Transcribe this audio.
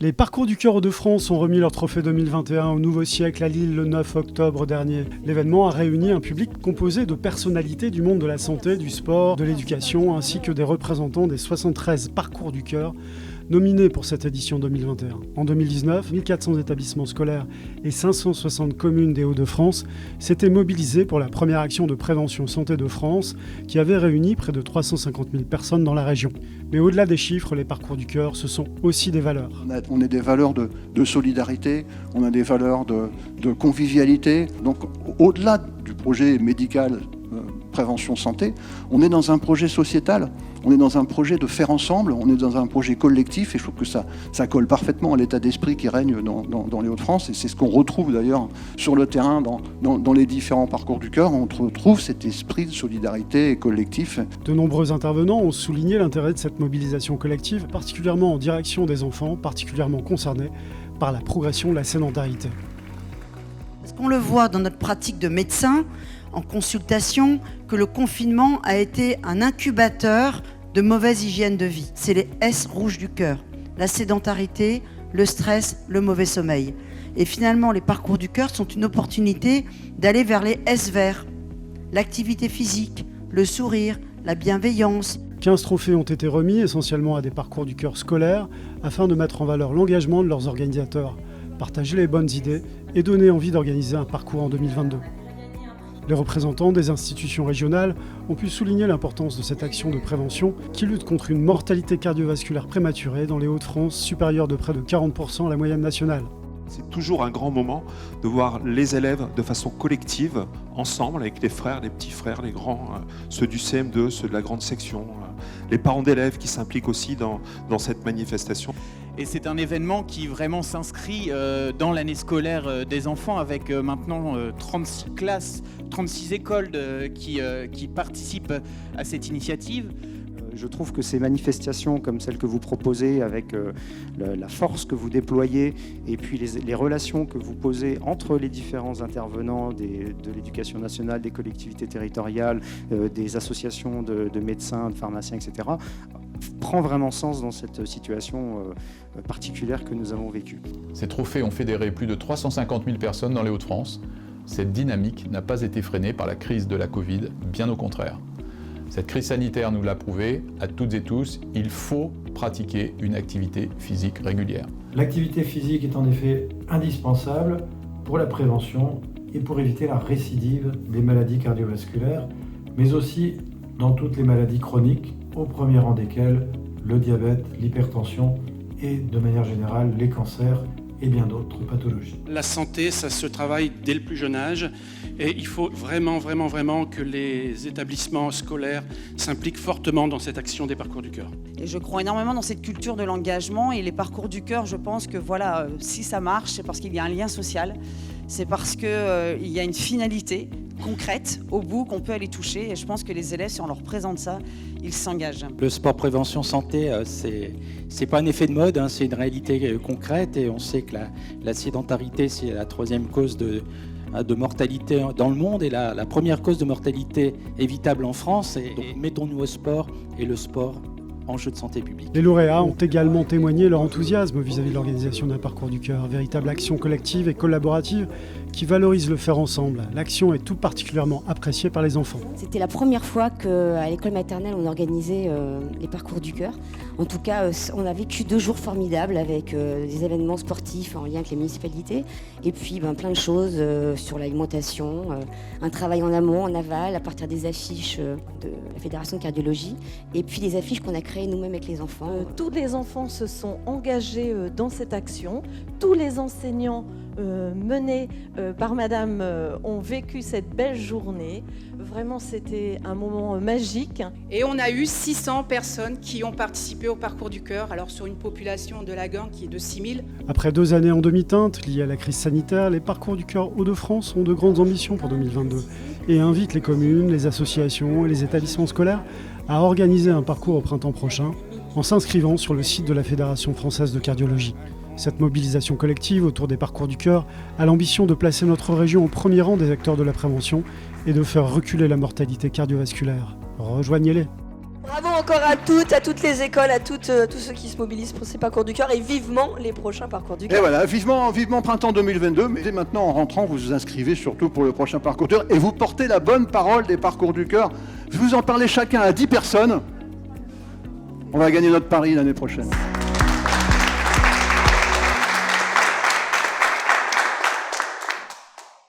Les Parcours du Cœur Hauts-de-France ont remis leur trophée 2021 au Nouveau Siècle à Lille le 9 octobre dernier. L'événement a réuni un public composé de personnalités du monde de la santé, du sport, de l'éducation, ainsi que des représentants des 73 Parcours du Cœur nominés pour cette édition 2021. En 2019, 1400 établissements scolaires et 560 communes des Hauts-de-France s'étaient mobilisés pour la première action de prévention santé de France qui avait réuni près de 350 000 personnes dans la région. Mais au-delà des chiffres, les Parcours du Cœur, ce sont aussi des valeurs. On a des valeurs de solidarité, on a des valeurs de convivialité. Donc au-delà du projet médical prévention santé, on est dans un projet sociétal, on est dans un projet de faire ensemble, on est dans un projet collectif et je trouve que ça colle parfaitement à l'état d'esprit qui règne dans les Hauts-de-France et c'est ce qu'on retrouve d'ailleurs sur le terrain dans les différents Parcours du Cœur, on retrouve cet esprit de solidarité collectif. De nombreux intervenants ont souligné l'intérêt de cette mobilisation collective, particulièrement en direction des enfants, particulièrement concernés par la progression de la sédentarité. Parce qu'on le voit dans notre pratique de médecin, en consultation, que le confinement a été un incubateur de mauvaise hygiène de vie. C'est les S rouges du cœur, la sédentarité, le stress, le mauvais sommeil. Et finalement, les Parcours du Cœur sont une opportunité d'aller vers les S verts, l'activité physique, le sourire, la bienveillance. 15 trophées ont été remis essentiellement à des Parcours du Cœur scolaires afin de mettre en valeur l'engagement de leurs organisateurs, partager les bonnes idées et donner envie d'organiser un parcours en 2022. Les représentants des institutions régionales ont pu souligner l'importance de cette action de prévention qui lutte contre une mortalité cardiovasculaire prématurée dans les Hauts-de-France supérieure de près de 40% à la moyenne nationale. C'est toujours un grand moment de voir les élèves de façon collective, ensemble, avec les frères, les petits frères, les grands, ceux du CM2, ceux de la grande section, les parents d'élèves qui s'impliquent aussi dans cette manifestation. Et c'est un événement qui vraiment s'inscrit dans l'année scolaire des enfants avec maintenant 36 classes, 36 écoles qui participent à cette initiative. Je trouve que ces manifestations comme celles que vous proposez, avec la force que vous déployez et puis les relations que vous posez entre les différents intervenants de l'éducation nationale, des collectivités territoriales, des associations de médecins, de pharmaciens, etc., prend vraiment sens dans cette situation particulière que nous avons vécue. Ces trophées ont fédéré plus de 350 000 personnes dans les Hauts-de-France. Cette dynamique n'a pas été freinée par la crise de la Covid, bien au contraire. Cette crise sanitaire nous l'a prouvé, à toutes et tous, il faut pratiquer une activité physique régulière. L'activité physique est en effet indispensable pour la prévention et pour éviter la récidive des maladies cardiovasculaires, mais aussi dans toutes les maladies chroniques, au premier rang desquelles le diabète, l'hypertension et de manière générale les cancers et bien d'autres pathologies. La santé, ça se travaille dès le plus jeune âge et il faut vraiment que les établissements scolaires s'impliquent fortement dans cette action des Parcours du Cœur. Et je crois énormément dans cette culture de l'engagement et les Parcours du Cœur, je pense que voilà, si ça marche, c'est parce qu'il y a un lien social, c'est parce qu'il y a une finalité concrète au bout qu'on peut aller toucher et je pense que les élèves, si on leur présente ça, ils s'engagent. Le sport prévention santé, c'est pas un effet de mode, c'est une réalité concrète et on sait que la sédentarité, c'est la troisième cause de mortalité dans le monde et la première cause de mortalité évitable en France. Et donc mettons-nous au sport et le sport enjeu de santé publique. Les lauréats ont également témoigné leur enthousiasme vis-à-vis de l'organisation d'un Parcours du Cœur, véritable action collective et collaborative qui valorise le faire ensemble. L'action est tout particulièrement appréciée par les enfants. C'était la première fois qu'à l'école maternelle on organisait les Parcours du Cœur. En tout cas, on a vécu 2 jours formidables avec des événements sportifs en lien avec les municipalités et puis plein de choses sur l'alimentation, un travail en amont, en aval, à partir des affiches de la Fédération de cardiologie et puis des affiches qu'on a créées nous-mêmes avec les enfants. Tous les enfants se sont engagés dans cette action, tous les enseignants menés par Madame ont vécu cette belle journée. Vraiment, c'était un moment magique. Et on a eu 600 personnes qui ont participé au Parcours du Cœur, alors sur une population de la Gain qui est de 6 000. Après 2 années en demi-teinte liées à la crise sanitaire, les Parcours du Cœur Hauts-de-France ont de grandes ambitions pour 2022 et invitent les communes, les associations et les établissements scolaires à organiser un parcours au printemps prochain en s'inscrivant sur le site de la Fédération française de cardiologie. Cette mobilisation collective autour des Parcours du Cœur a l'ambition de placer notre région au premier rang des acteurs de la prévention et de faire reculer la mortalité cardiovasculaire. Rejoignez-les. Bravo encore à toutes les écoles, à tous ceux qui se mobilisent pour ces parcours du cœur et vivement les prochains parcours du cœur. Et voilà, vivement printemps 2022, mais dès maintenant en rentrant, vous vous inscrivez surtout pour le prochain parcours du cœur et vous portez la bonne parole des parcours du cœur. Vous en parlez chacun à 10 personnes. On va gagner notre pari l'année prochaine.